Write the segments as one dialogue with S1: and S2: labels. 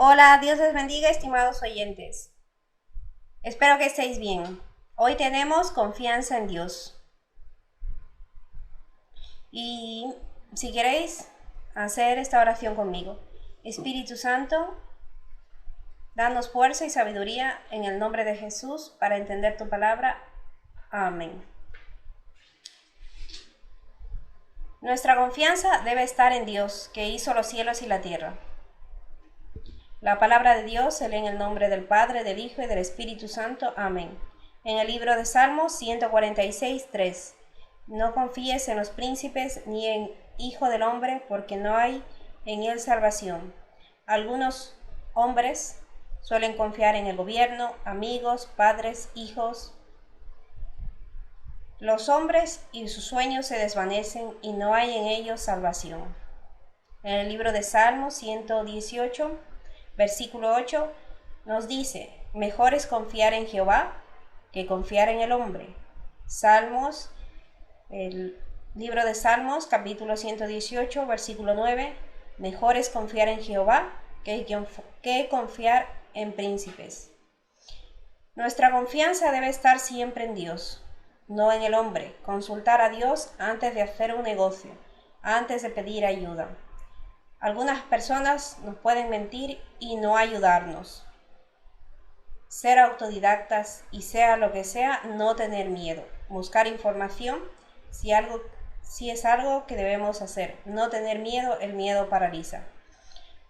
S1: Hola, Dios les bendiga, estimados oyentes. Espero que estéis bien. Hoy tenemos confianza en Dios. Y si queréis hacer esta oración conmigo. Espíritu Santo, danos fuerza y sabiduría en el nombre de Jesús para entender tu palabra. Amén. Nuestra confianza debe estar en Dios, que hizo los cielos y la tierra. La palabra de Dios se lee en el nombre del Padre, del Hijo y del Espíritu Santo. Amén. En el libro de Salmos 146, 3. No confíes en los príncipes ni en hijo del hombre, porque no hay en él salvación. Algunos hombres suelen confiar en el gobierno, amigos, padres, hijos. Los hombres y sus sueños se desvanecen y no hay en ellos salvación. En el libro de Salmos 118, versículo 8, nos dice: mejor es confiar en Jehová que confiar en el hombre. Salmos, el libro de Salmos, capítulo 118, versículo 9, mejor es confiar en Jehová que confiar en príncipes. Nuestra confianza debe estar siempre en Dios, no en el hombre. Consultar a Dios antes de hacer un negocio, antes de pedir ayuda. Algunas personas nos pueden mentir y no ayudarnos. Ser autodidactas y sea lo que sea, no tener miedo. Buscar información si es algo que debemos hacer. No tener miedo, el miedo paraliza.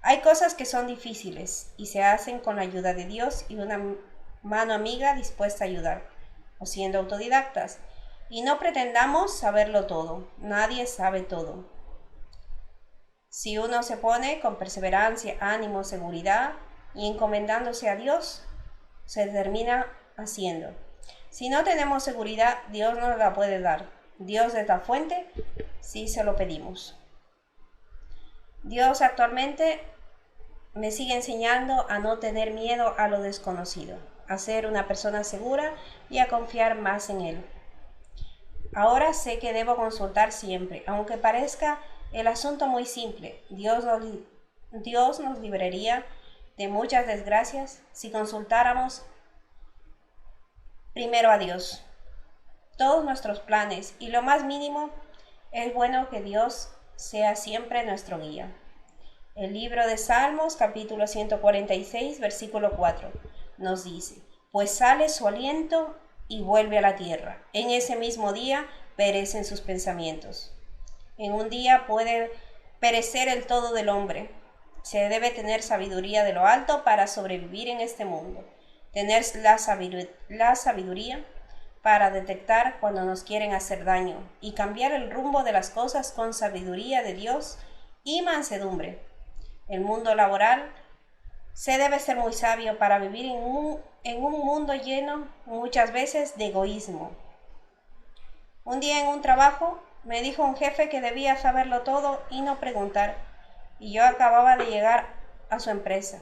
S1: Hay cosas que son difíciles y se hacen con la ayuda de Dios y una mano amiga dispuesta a ayudar, o siendo autodidactas. Y no pretendamos saberlo todo. Nadie sabe todo. Si uno se pone con perseverancia, ánimo, seguridad y encomendándose a Dios, se termina haciendo. Si no tenemos seguridad, Dios nos la puede dar. Dios es la fuente si se lo pedimos. Dios actualmente me sigue enseñando a no tener miedo a lo desconocido, a ser una persona segura y a confiar más en Él. Ahora sé que debo consultar siempre, aunque parezca el asunto muy simple. Dios nos libraría de muchas desgracias si consultáramos primero a Dios. Todos nuestros planes y lo más mínimo, es bueno que Dios sea siempre nuestro guía. El libro de Salmos, capítulo 146, versículo 4, nos dice: pues sale su aliento y vuelve a la tierra. En ese mismo día perecen sus pensamientos. En un día puede perecer el todo del hombre. Se debe tener sabiduría de lo alto para sobrevivir en este mundo. Tener la sabiduría para detectar cuando nos quieren hacer daño y cambiar el rumbo de las cosas con sabiduría de Dios y mansedumbre. El mundo laboral se debe ser muy sabio para vivir en un mundo lleno muchas veces de egoísmo. Un día en un trabajo me dijo un jefe que debía saberlo todo y no preguntar, y yo acababa de llegar a su empresa.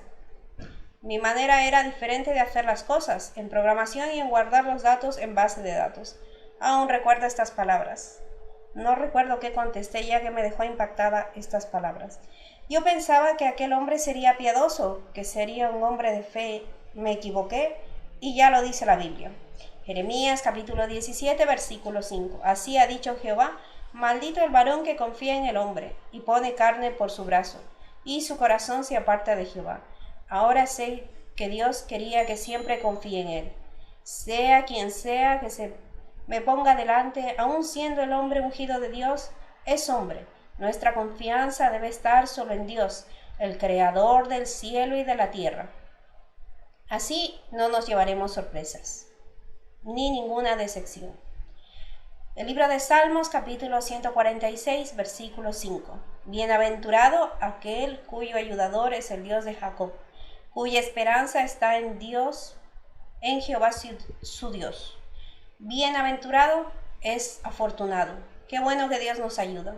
S1: Mi manera era diferente de hacer las cosas, en programación y en guardar los datos en base de datos. Aún recuerdo estas palabras. No recuerdo qué contesté, ya que me dejó impactada estas palabras. Yo pensaba que aquel hombre sería piadoso, que sería un hombre de fe. Me equivoqué y ya lo dice la Biblia. Jeremías capítulo 17, versículo 5. Así ha dicho Jehová: maldito el varón que confía en el hombre y pone carne por su brazo, y su corazón se aparta de Jehová. Ahora sé que Dios quería que siempre confíe en Él. Sea quien sea que se me ponga delante, aun siendo el hombre ungido de Dios, es hombre. Nuestra confianza debe estar solo en Dios, el creador del cielo y de la tierra. Así no nos llevaremos sorpresas, ni ninguna decepción. El libro de Salmos, capítulo 146, versículo 5. Bienaventurado aquel cuyo ayudador es el Dios de Jacob, cuya esperanza está en Dios, en Jehová su Dios. Bienaventurado es afortunado. Qué bueno que Dios nos ayuda.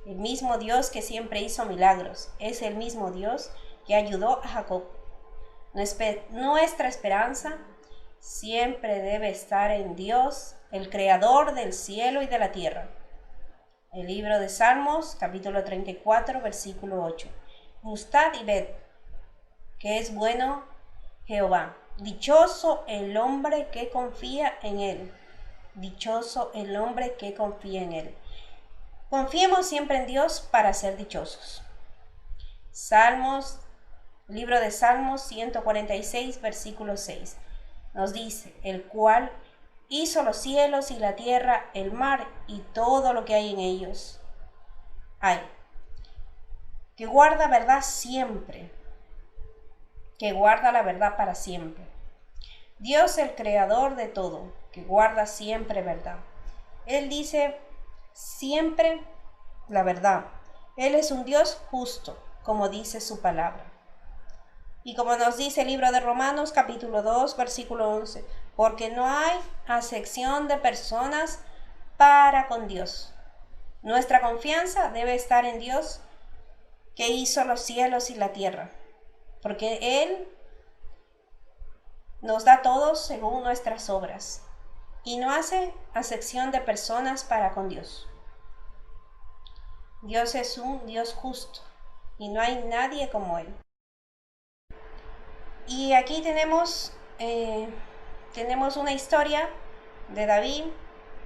S1: El mismo Dios que siempre hizo milagros es el mismo Dios que ayudó a Jacob. Nuestra esperanza siempre debe estar en Dios, el creador del cielo y de la tierra. El libro de Salmos, capítulo 34, versículo 8. Gustad y ved que es bueno Jehová. Dichoso el hombre que confía en él. Dichoso el hombre que confía en él. Confiemos siempre en Dios para ser dichosos. Salmos, libro de Salmos 146, versículo 6. Nos dice, el cual hizo los cielos y la tierra, el mar y todo lo que hay en ellos. Que guarda verdad siempre, que guarda la verdad para siempre. Dios, el creador de todo, que guarda siempre verdad. Él dice siempre la verdad. Él es un Dios justo, como dice su palabra. Y como nos dice el libro de Romanos, capítulo 2, versículo 11, porque no hay acepción de personas para con Dios. Nuestra confianza debe estar en Dios, que hizo los cielos y la tierra, porque Él nos da a todos según nuestras obras, y no hace acepción de personas para con Dios. Dios es un Dios justo, y no hay nadie como Él. Y aquí tenemos una historia de David,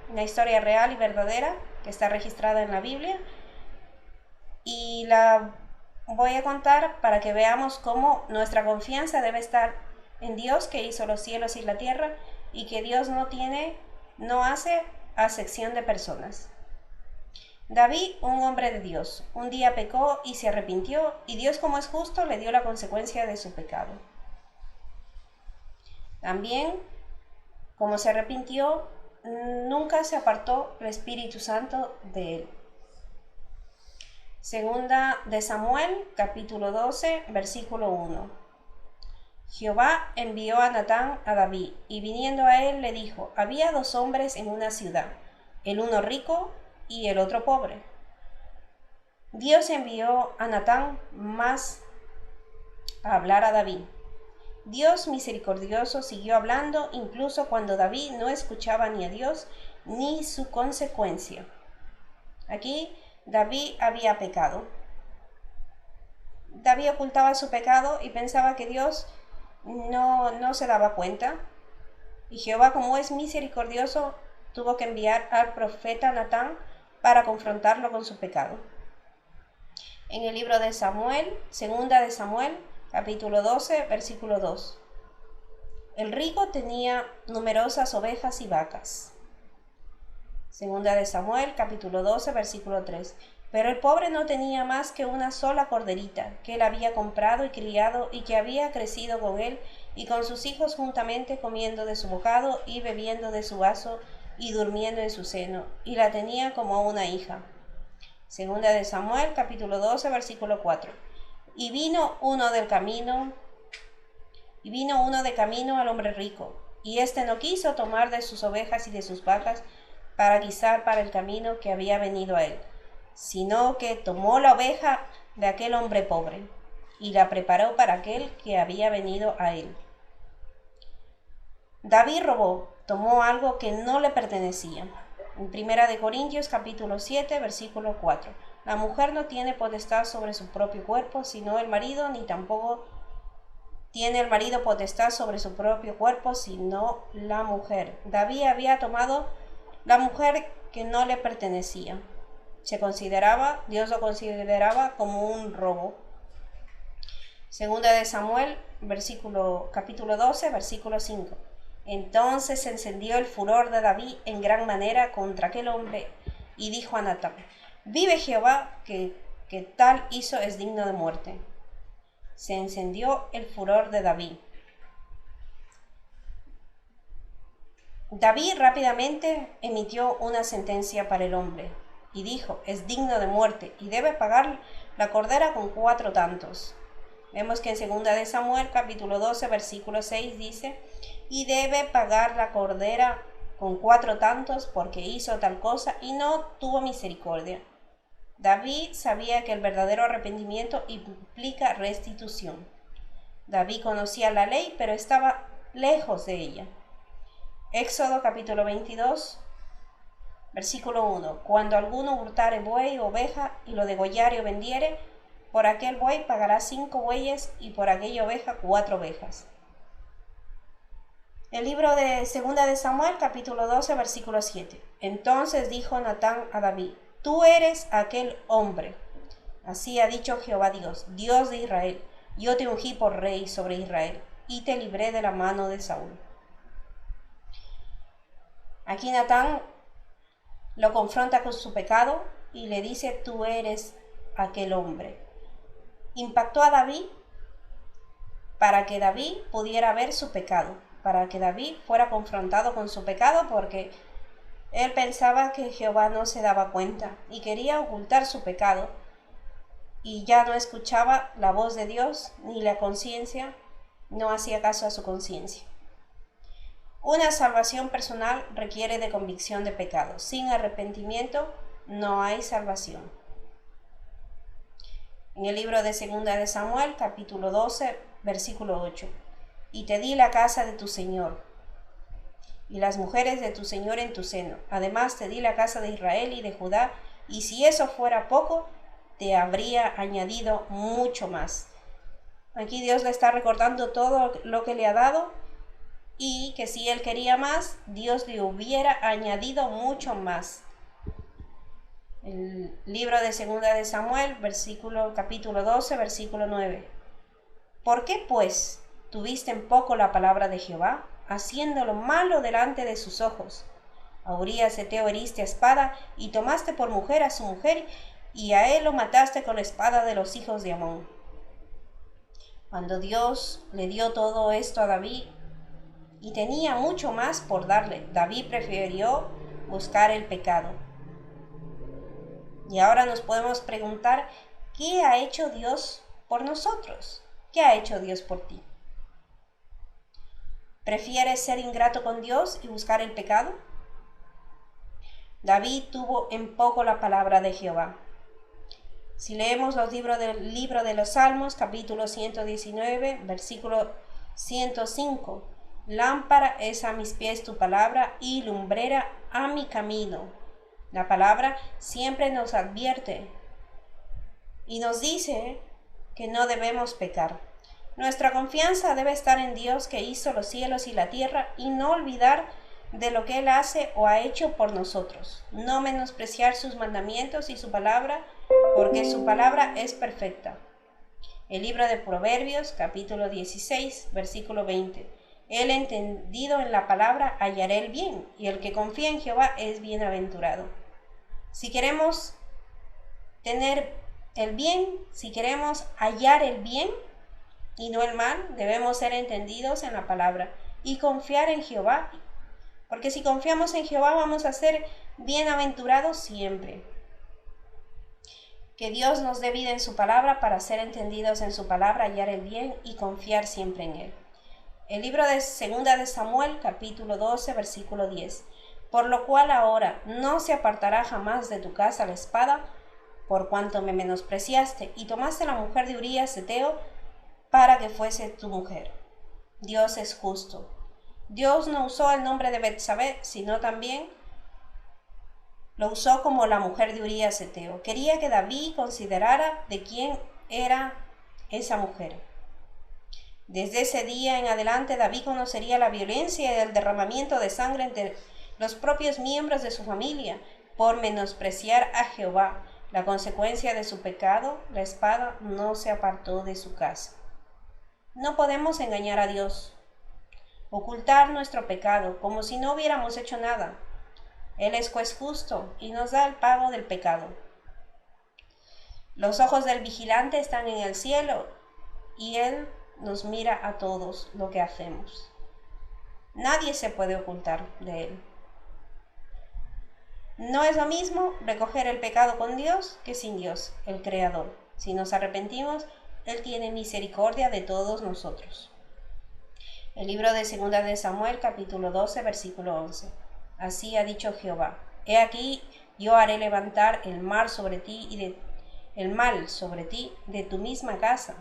S1: una historia real y verdadera que está registrada en la Biblia, y la voy a contar para que veamos cómo nuestra confianza debe estar en Dios, que hizo los cielos y la tierra, y que Dios no hace acepción de personas. David, un hombre de Dios, un día pecó y se arrepintió, y Dios, como es justo, le dio la consecuencia de su pecado. También, como se arrepintió, nunca se apartó el Espíritu Santo de él. Segunda de Samuel, capítulo 12, versículo 1. Jehová envió a Natán a David, y viniendo a él le dijo, había 2 hombres en una ciudad, el uno rico y el otro pobre. Dios envió a Natán más a hablar a David. Dios misericordioso siguió hablando incluso cuando David no escuchaba ni a Dios ni su consecuencia. Aquí David había pecado. David ocultaba su pecado y pensaba que Dios no se daba cuenta. Y Jehová, como es misericordioso, tuvo que enviar al profeta Natán para confrontarlo con su pecado. En el libro de Samuel, segunda de Samuel, capítulo 12, versículo 2. El rico tenía numerosas ovejas y vacas. Segunda de Samuel, capítulo 12, versículo 3. Pero el pobre no tenía más que una sola corderita, que él había comprado y criado, y que había crecido con él y con sus hijos juntamente, comiendo de su bocado y bebiendo de su vaso y durmiendo en su seno, y la tenía como una hija. Segunda de Samuel, capítulo 12, versículo 4. Y vino uno de camino al hombre rico, y éste no quiso tomar de sus ovejas y de sus vacas para guisar para el camino que había venido a él, sino que tomó la oveja de aquel hombre pobre, y la preparó para aquel que había venido a él. David robó, tomó algo que no le pertenecía. En Primera de Corintios, capítulo 7, versículo 4. La mujer no tiene potestad sobre su propio cuerpo, sino el marido, ni tampoco tiene el marido potestad sobre su propio cuerpo, sino la mujer. David había tomado la mujer que no le pertenecía. Dios lo consideraba como un robo. Segunda de Samuel, capítulo 12, versículo 5. Entonces se encendió el furor de David en gran manera contra aquel hombre, y dijo a Natán, vive Jehová, que tal hizo es digno de muerte. Se encendió el furor de David. David rápidamente emitió una sentencia para el hombre, y dijo, es digno de muerte, y debe pagar la cordera con 4 tantos. Vemos que en segunda de Samuel, capítulo 12, versículo 6 dice, y debe pagar la cordera con 4 tantos porque hizo tal cosa y no tuvo misericordia. David sabía que el verdadero arrepentimiento implica restitución. David conocía la ley, pero estaba lejos de ella. Éxodo capítulo 22, versículo 1. Cuando alguno hurtare buey o oveja y lo degollare o vendiere, por aquel buey pagarás 5 bueyes y por aquella oveja 4 ovejas. El libro de Segunda de Samuel, capítulo 12, versículo 7. Entonces dijo Natán a David: tú eres aquel hombre. Así ha dicho Jehová Dios, Dios de Israel: yo te ungí por rey sobre Israel, y te libré de la mano de Saúl. Aquí Natán lo confronta con su pecado y le dice: tú eres aquel hombre. Impactó a David para que David pudiera ver su pecado, para que David fuera confrontado con su pecado, porque él pensaba que Jehová no se daba cuenta y quería ocultar su pecado, y ya no escuchaba la voz de Dios ni la conciencia, no hacía caso a su conciencia. Una salvación personal requiere de convicción de pecado. Sin arrepentimiento no hay salvación. En el libro de Segunda de Samuel, capítulo 12, versículo 8. Y te di la casa de tu Señor y las mujeres de tu Señor en tu seno. Además te di la casa de Israel y de Judá, y si eso fuera poco, te habría añadido mucho más. Aquí Dios le está recordando todo lo que le ha dado, y que si él quería más, Dios le hubiera añadido mucho más. El libro de Segunda de Samuel, capítulo 12, versículo 9. ¿Por qué, pues, tuviste en poco la palabra de Jehová, haciendo lo malo delante de sus ojos? A Urías Heteo heriste a espada, y tomaste por mujer a su mujer, y a él lo mataste con la espada de los hijos de Amón. Cuando Dios le dio todo esto a David, y tenía mucho más por darle, David prefirió buscar el pecado. Y ahora nos podemos preguntar: ¿qué ha hecho Dios por nosotros? ¿Qué ha hecho Dios por ti? ¿Prefieres ser ingrato con Dios y buscar el pecado? David tuvo en poco la palabra de Jehová. Si leemos los libros del libro de los Salmos, capítulo 119, versículo 105, lámpara es a mis pies tu palabra y lumbrera a mi camino. La palabra siempre nos advierte y nos dice que no debemos pecar. Nuestra confianza debe estar en Dios, que hizo los cielos y la tierra, y no olvidar de lo que Él hace o ha hecho por nosotros. No menospreciar sus mandamientos y su palabra, porque su palabra es perfecta. El libro de Proverbios, capítulo 16, versículo 20. El entendido en la palabra hallará el bien, y el que confía en Jehová es bienaventurado. Si queremos tener el bien, si queremos hallar el bien y no el mal, debemos ser entendidos en la palabra y confiar en Jehová, porque si confiamos en Jehová vamos a ser bienaventurados siempre. Que Dios nos dé vida en su palabra para ser entendidos en su palabra, hallar el bien y confiar siempre en él. El libro de Segunda de Samuel, capítulo 12, versículo 10. Por lo cual ahora no se apartará jamás de tu casa la espada, por cuanto me menospreciaste y tomaste la mujer de Urías Heteo para que fuese tu mujer. Dios es justo. Dios no usó el nombre de Betsabé, sino también lo usó como la mujer de Urías Heteo. Quería que David considerara de quién era esa mujer. Desde ese día en adelante David conocería la violencia y el derramamiento de sangre entre los propios miembros de su familia por menospreciar a Jehová. La consecuencia de su pecado, la espada, no se apartó de su casa. No podemos engañar a Dios, ocultar nuestro pecado como si no hubiéramos hecho nada. Él es juez justo y nos da el pago del pecado. Los ojos del vigilante están en el cielo y Él nos mira a todos lo que hacemos. Nadie se puede ocultar de Él. No es lo mismo recoger el pecado con Dios que sin Dios, el Creador. Si nos arrepentimos, Él tiene misericordia de todos nosotros. El libro de Segunda de Samuel, capítulo 12, versículo 11. Así ha dicho Jehová: He aquí, yo haré levantar el mal sobre ti de tu misma casa,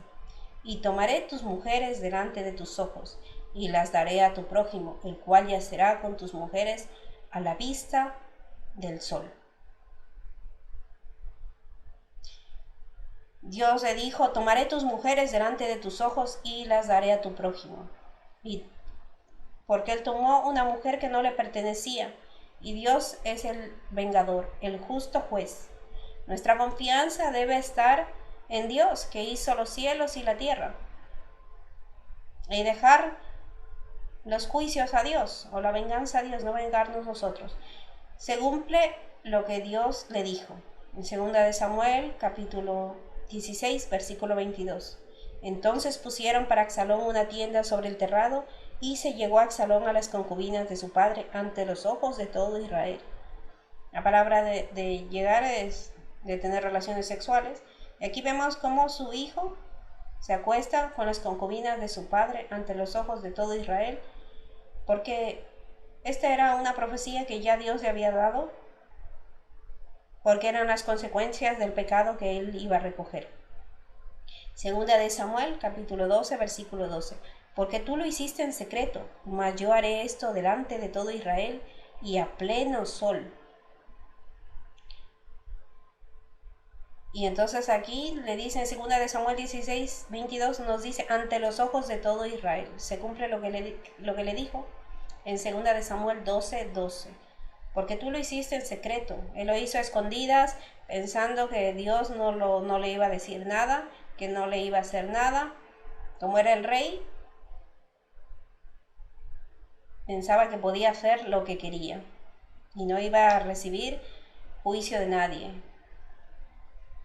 S1: y tomaré tus mujeres delante de tus ojos, y las daré a tu prójimo, el cual yacerá con tus mujeres a la vista del sol. Dios le dijo, tomaré tus mujeres delante de tus ojos y las daré a tu prójimo. Y porque él tomó una mujer que no le pertenecía, y Dios es el vengador, el justo juez. Nuestra confianza debe estar en Dios, que hizo los cielos y la tierra, y dejar los juicios a Dios, o la venganza a Dios, no vengarnos nosotros. Se cumple lo que Dios le dijo. En 2 de Samuel, capítulo 16, versículo 22. Entonces pusieron para Absalón una tienda sobre el terrado, y se llegó Absalón a las concubinas de su padre ante los ojos de todo Israel. La palabra de llegar es de tener relaciones sexuales. Y aquí vemos cómo su hijo se acuesta con las concubinas de su padre ante los ojos de todo Israel, porque esta era una profecía que ya Dios le había dado, porque eran las consecuencias del pecado que él iba a recoger. Segunda de Samuel, capítulo 12, versículo 12. Porque tú lo hiciste en secreto, mas yo haré esto delante de todo Israel y a pleno sol. Y entonces aquí le dice en 2 de Samuel 16, 22, nos dice, ante los ojos de todo Israel. Se cumple lo que le dijo en 2 de Samuel 12, 12. Porque tú lo hiciste en secreto. Él lo hizo a escondidas, pensando que Dios no le iba a decir nada, que no le iba a hacer nada. Como era el rey, pensaba que podía hacer lo que quería y no iba a recibir juicio de nadie.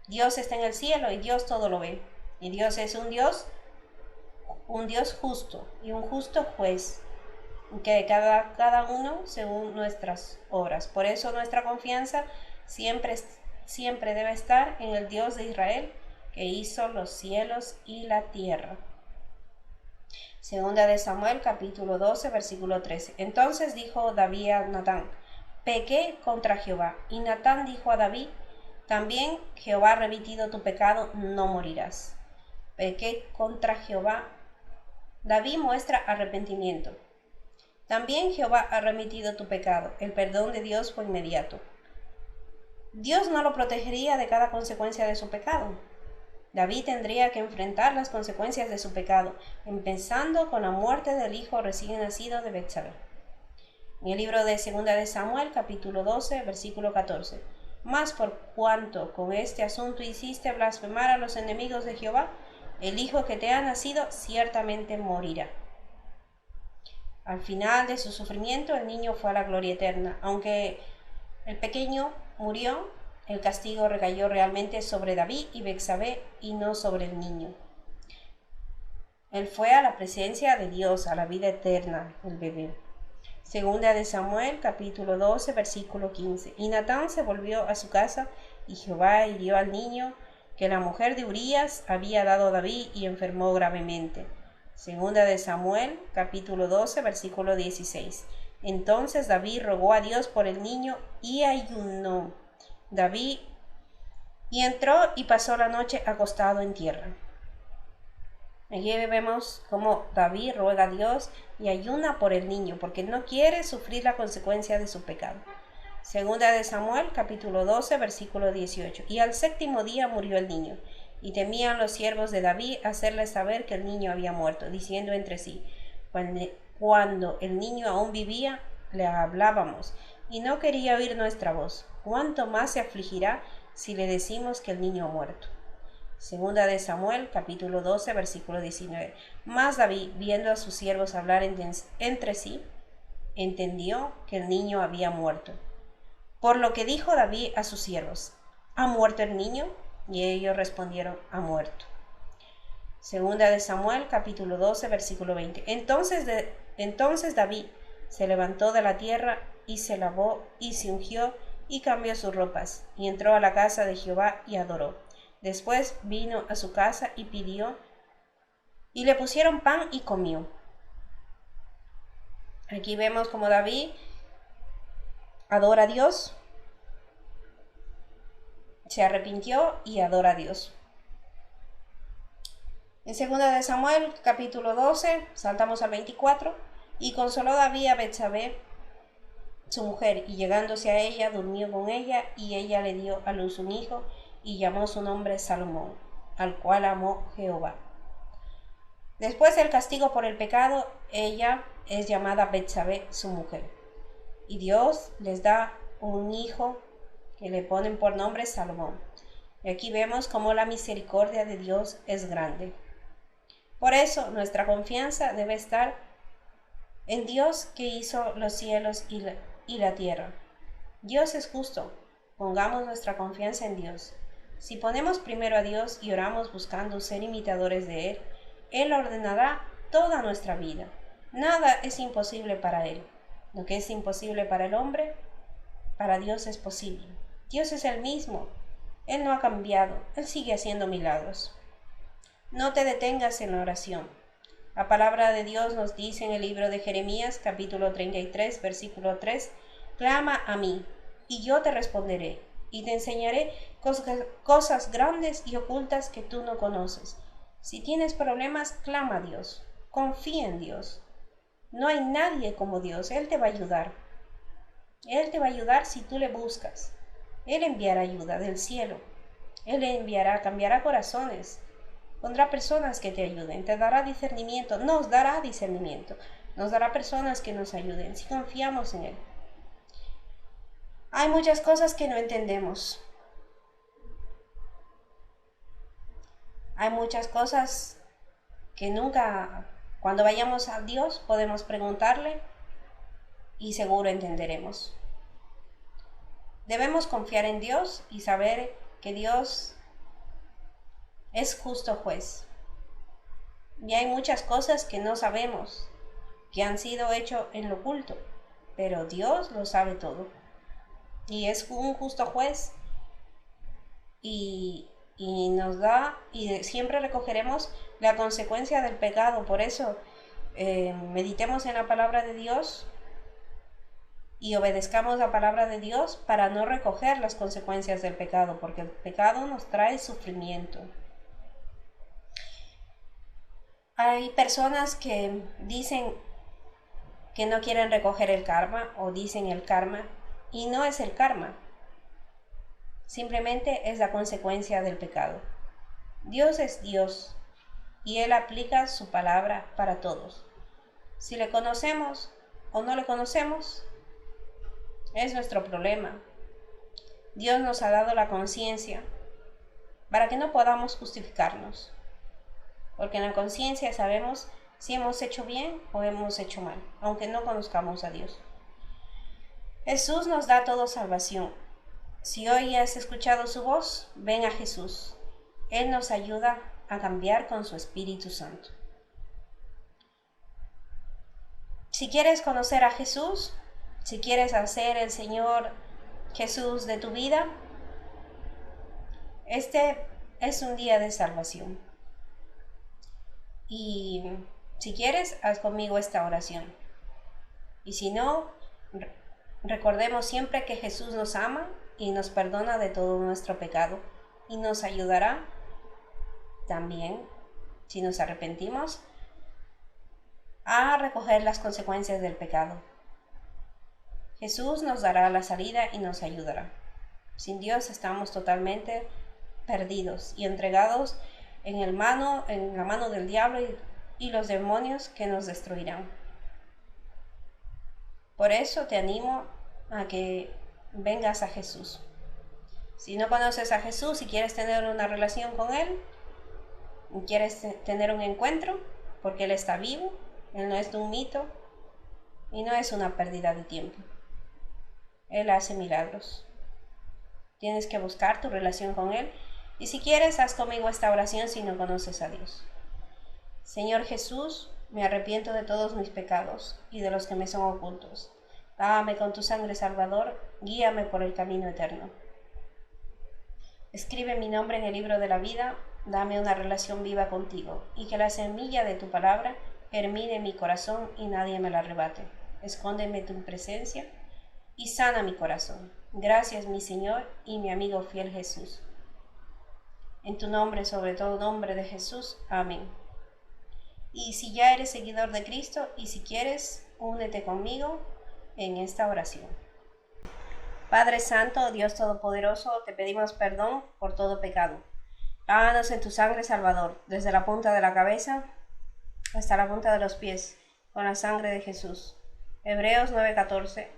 S1: Dios está en el cielo y Dios todo lo ve. Y Dios es un Dios justo y un justo juez, que cada uno según nuestras obras. Por eso nuestra confianza siempre debe estar en el Dios de Israel, que hizo los cielos y la tierra. Segunda de Samuel, capítulo 12, versículo 13. Entonces dijo David a Natán, pequé contra Jehová. Y Natán dijo a David, también Jehová ha remitido tu pecado, no morirás. Pequé contra Jehová. David muestra arrepentimiento. También Jehová ha remitido tu pecado. El perdón de Dios fue inmediato. Dios no lo protegería de cada consecuencia de su pecado. David tendría que enfrentar las consecuencias de su pecado, empezando con la muerte del hijo recién nacido de Betsabé. En el libro de 2 de Samuel, capítulo 12, versículo 14. Mas por cuanto con este asunto hiciste blasfemar a los enemigos de Jehová, el hijo que te ha nacido ciertamente morirá. Al final de su sufrimiento, el niño fue a la gloria eterna. Aunque el pequeño murió, el castigo recayó realmente sobre David y Betsabé y no sobre el niño. Él fue a la presencia de Dios, a la vida eterna, el bebé. Segunda de Samuel, capítulo 12, versículo 15. Y Natán se volvió a su casa, y Jehová hirió al niño que la mujer de Urías había dado a David, y enfermó gravemente. Segunda de Samuel, capítulo 12, versículo 16. Entonces David rogó a Dios por el niño y ayunó. David y entró y pasó la noche acostado en tierra. Aquí vemos cómo David ruega a Dios y ayuna por el niño, porque no quiere sufrir la consecuencia de su pecado. Segunda de Samuel, capítulo 12, versículo 18. Y al séptimo día murió el niño, y temían los siervos de David hacerle saber que el niño había muerto, diciendo entre sí, cuando el niño aún vivía, le hablábamos, y no quería oír nuestra voz. ¿Cuánto más se afligirá si le decimos que el niño ha muerto? Segunda de Samuel, capítulo 12, versículo 19. Mas David, viendo a sus siervos hablar entre sí, entendió que el niño había muerto. Por lo que dijo David a sus siervos, ¿ha muerto el niño? Y ellos respondieron, ha muerto. Segunda de Samuel, capítulo 12, versículo 20. Entonces David se levantó de la tierra y se lavó y se ungió y cambió sus ropas, y entró a la casa de Jehová y adoró. Después vino a su casa y pidió, y le pusieron pan y comió. Aquí vemos como David adora a Dios, se arrepintió y adora a Dios. En 2 de Samuel, capítulo 12, saltamos al 24, y consoló David a Betsabé, su mujer, y llegándose a ella, durmió con ella, y ella le dio a luz un hijo, y llamó su nombre Salomón. al cual amó Jehová. Después del castigo por el pecado, ella es llamada Betsabé, su mujer. Y Dios les da un hijo que le ponen por nombre Salomón. Y aquí vemos cómo la misericordia de Dios es grande. Por eso nuestra confianza debe estar en Dios que hizo los cielos y la tierra. Dios es justo. Pongamos nuestra confianza en Dios. Si ponemos primero a Dios y oramos buscando ser imitadores de Él, Él ordenará toda nuestra vida. Nada es imposible para Él. Lo que es imposible para el hombre, para Dios es posible. Dios es el mismo. Él no ha cambiado. Él sigue haciendo milagros. No te detengas en la oración. La palabra de Dios nos dice en el libro de Jeremías, capítulo 33, versículo 3, clama a mí, y yo te responderé, y te enseñaré cosas grandes y ocultas que tú no conoces. Si tienes problemas, clama a Dios. Confía en Dios. No hay nadie como Dios. Él te va a ayudar. Él te va a ayudar si tú le buscas. Él enviará ayuda del cielo. Él enviará, cambiará corazones. Pondrá personas que te ayuden. Te dará discernimiento. Nos dará discernimiento. Nos dará personas que nos ayuden si confiamos en Él. Hay muchas cosas que no entendemos. Hay muchas cosas que nunca, cuando vayamos a Dios, podemos preguntarle y seguro entenderemos. Debemos confiar en Dios y saber que Dios es justo juez. Y hay muchas cosas que no sabemos, que han sido hechas en lo oculto, pero Dios lo sabe todo. Y es un justo juez y nos da, y siempre recogeremos la consecuencia del pecado. Por eso meditemos en la palabra de Dios y obedezcamos la palabra de Dios para no recoger las consecuencias del pecado, porque el pecado nos trae sufrimiento. Hay personas que dicen que no quieren recoger el karma o dicen el karma, y no es el karma. Simplemente es la consecuencia del pecado. Dios es Dios y Él aplica su palabra para todos. Si le conocemos o no le conocemos, es nuestro problema. Dios nos ha dado la conciencia para que no podamos justificarnos, porque en la conciencia sabemos si hemos hecho bien o hemos hecho mal, aunque no conozcamos a Dios. Jesús nos da todo salvación. Si hoy has escuchado su voz, ven a Jesús. Él nos ayuda a cambiar con su Espíritu Santo. Si quieres conocer a Jesús, si quieres hacer el Señor Jesús de tu vida, este es un día de salvación. Y si quieres, haz conmigo esta oración. Y si no, recordemos siempre que Jesús nos ama y nos perdona de todo nuestro pecado y nos ayudará también, si nos arrepentimos, a recoger las consecuencias del pecado. Jesús nos dará la salida y nos ayudará. Sin Dios estamos totalmente perdidos y entregados en la mano del diablo y los demonios que nos destruirán. Por eso te animo a que vengas a Jesús. Si no conoces a Jesús y quieres tener una relación con Él, quieres tener un encuentro, porque Él está vivo, Él no es un mito y no es una pérdida de tiempo. Él hace milagros. Tienes que buscar tu relación con Él. Y si quieres, haz conmigo esta oración si no conoces a Dios. Señor Jesús, me arrepiento de todos mis pecados y de los que me son ocultos. Lávame con tu sangre, Salvador, guíame por el camino eterno. Escribe mi nombre en el libro de la vida, dame una relación viva contigo, y que la semilla de tu palabra germine en mi corazón y nadie me la arrebate. Escóndeme tu presencia y sana mi corazón. Gracias, mi Señor y mi amigo fiel Jesús. En tu nombre, sobre todo nombre de Jesús. Amén. Y si ya eres seguidor de Cristo y si quieres, únete conmigo en esta oración. Padre Santo, Dios Todopoderoso, te pedimos perdón por todo pecado. Lávanos en tu sangre, Salvador, desde la punta de la cabeza hasta la punta de los pies, con la sangre de Jesús. Hebreos 9:14.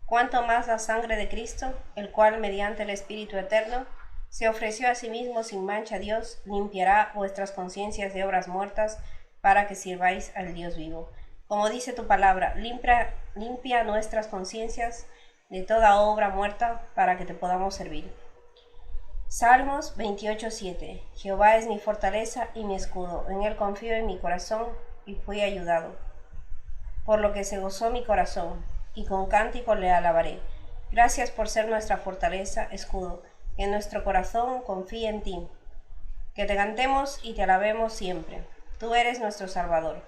S1: Cuanto más la sangre de Cristo, el cual mediante el Espíritu eterno se ofreció a sí mismo sin mancha a Dios, limpiará vuestras conciencias de obras muertas para que sirváis al Dios vivo. Como dice tu palabra, limpia nuestras conciencias de toda obra muerta para que te podamos servir. Salmos 28:7. Jehová es mi fortaleza y mi escudo, en él confío en mi corazón y fui ayudado. Por lo que se gozó mi corazón, y con cántico le alabaré. Gracias por ser nuestra fortaleza, escudo, que nuestro corazón confíe en ti. Que te cantemos y te alabemos siempre. Tú eres nuestro Salvador.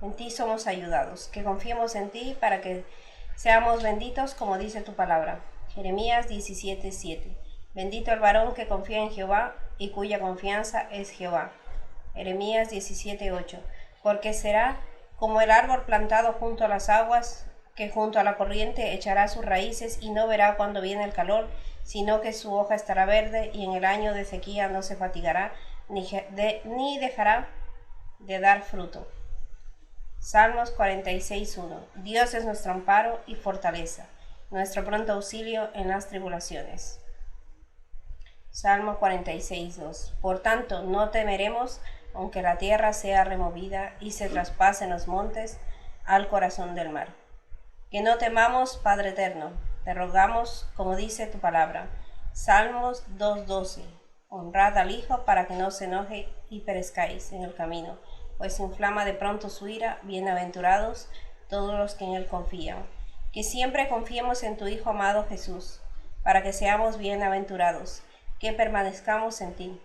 S1: En ti somos ayudados. Que confiemos en ti para que seamos benditos como dice tu palabra. Jeremías 17:7. Bendito el varón que confía en Jehová y cuya confianza es Jehová. Jeremías 17:8. Porque será como el árbol plantado junto a las aguas, que junto a la corriente echará sus raíces y no verá cuando viene el calor, sino que su hoja estará verde y en el año de sequía no se fatigará, ni dejará de dar fruto. Salmos 46:1. Dios es nuestro amparo y fortaleza, nuestro pronto auxilio en las tribulaciones. Salmo 46:2. Por tanto, no temeremos, aunque la tierra sea removida y se traspasen los montes al corazón del mar. Que no temamos, Padre eterno, te rogamos, como dice tu palabra. Salmos 2:12. Honrad al Hijo para que no se enoje y perezcáis en el camino, pues inflama de pronto su ira. Bienaventurados todos los que en él confían. Que siempre confiemos en tu Hijo amado Jesús, para que seamos bienaventurados, que permanezcamos en ti.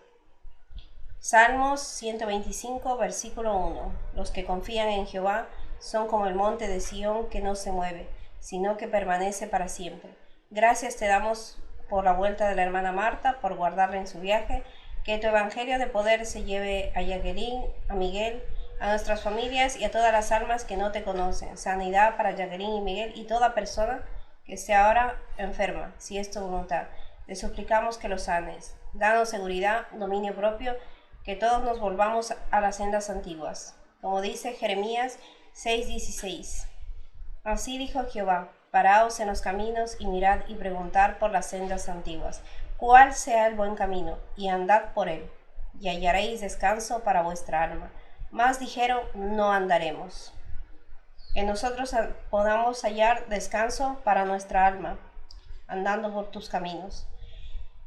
S1: Salmos 125, versículo 1. Los que confían en Jehová son como el monte de Sión, que no se mueve, sino que permanece para siempre. Gracias te damos por la vuelta de la hermana Marta, por guardarla en su viaje. Que tu evangelio de poder se lleve a Jacqueline, a Miguel, a nuestras familias y a todas las almas que no te conocen. Sanidad para Jacqueline y Miguel y toda persona que esté ahora enferma, si es tu voluntad. Te suplicamos que lo sanes. Danos seguridad, dominio propio, que todos nos volvamos a las sendas antiguas. Como dice Jeremías 6:16. Así dijo Jehová: paraos en los caminos y mirad y preguntad por las sendas antiguas, cuál sea el buen camino, y andad por él, y hallaréis descanso para vuestra alma. Mas dijeron: no andaremos. Que nosotros podamos hallar descanso para nuestra alma, andando por tus caminos.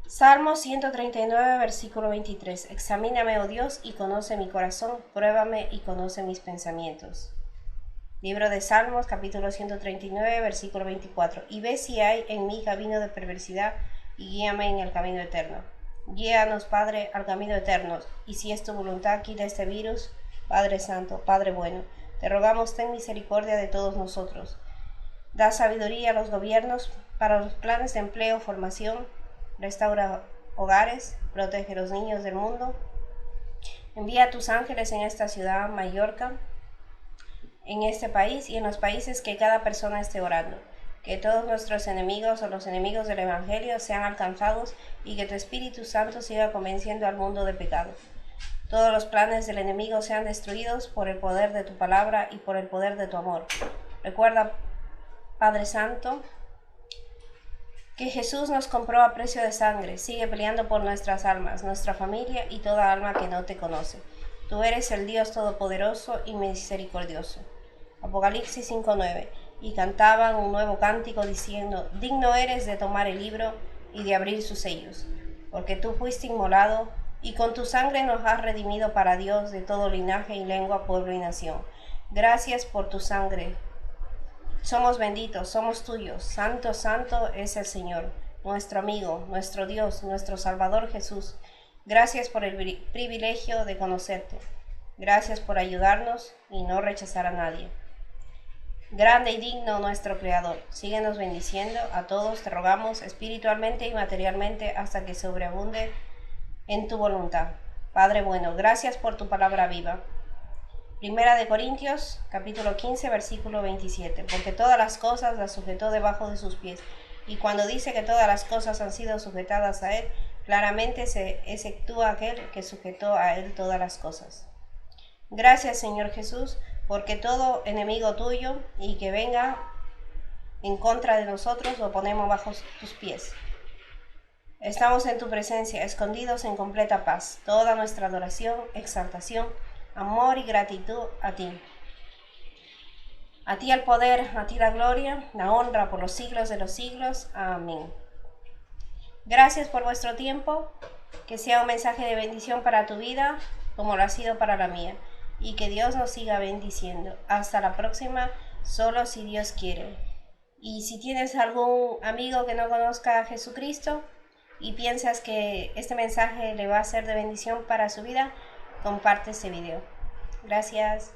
S1: Salmo 139, versículo 23. Examíname, oh Dios, y conoce mi corazón, pruébame y conoce mis pensamientos. Libro de Salmos, capítulo 139, versículo 24. Y ve si hay en mí camino de perversidad, y guíame en el camino eterno. Guíanos, Padre, al camino eterno, y si es tu voluntad, quita este virus. Padre Santo, Padre bueno, te rogamos, ten misericordia de todos nosotros. Da sabiduría a los gobiernos para los planes de empleo, formación. Restaura hogares, protege a los niños del mundo. Envía a tus ángeles en esta ciudad, Mallorca, en este país y en los países que cada persona esté orando. Que todos nuestros enemigos o los enemigos del Evangelio sean alcanzados y que tu Espíritu Santo siga convenciendo al mundo de pecado. Todos los planes del enemigo sean destruidos por el poder de tu palabra y por el poder de tu amor. Recuerda, Padre Santo, que Jesús nos compró a precio de sangre. Sigue peleando por nuestras almas, nuestra familia y toda alma que no te conoce. Tú eres el Dios todopoderoso y misericordioso. Apocalipsis 5:9. Y cantaban un nuevo cántico diciendo: digno eres de tomar el libro y de abrir sus sellos, porque tú fuiste inmolado y con tu sangre nos has redimido para Dios de todo linaje y lengua, pueblo y nación. Gracias por tu sangre. Somos benditos, somos tuyos. Santo, santo es el Señor, nuestro amigo, nuestro Dios, nuestro Salvador Jesús. Gracias por el privilegio de conocerte. Gracias por ayudarnos y no rechazar a nadie. Grande y digno nuestro Creador. Síguenos bendiciendo a todos, te rogamos, espiritualmente y materialmente, hasta que sobreabunde en tu voluntad. Padre bueno, gracias por tu palabra viva. Primera de Corintios, capítulo 15, versículo 27. Porque todas las cosas las sujetó debajo de sus pies. Y cuando dice que todas las cosas han sido sujetadas a él, claramente se exceptúa aquel que sujetó a él todas las cosas. Gracias, Señor Jesús, porque todo enemigo tuyo y que venga en contra de nosotros lo ponemos bajo tus pies. Estamos en tu presencia, escondidos en completa paz. Toda nuestra adoración, exaltación, amor y gratitud a ti. A ti el poder, a ti la gloria, la honra por los siglos de los siglos. Amén. Gracias por vuestro tiempo. Que sea un mensaje de bendición para tu vida, como lo ha sido para la mía. Y que Dios nos siga bendiciendo. Hasta la próxima, solo si Dios quiere. Y si tienes algún amigo que no conozca a Jesucristo y piensas que este mensaje le va a ser de bendición para su vida, comparte este video. Gracias.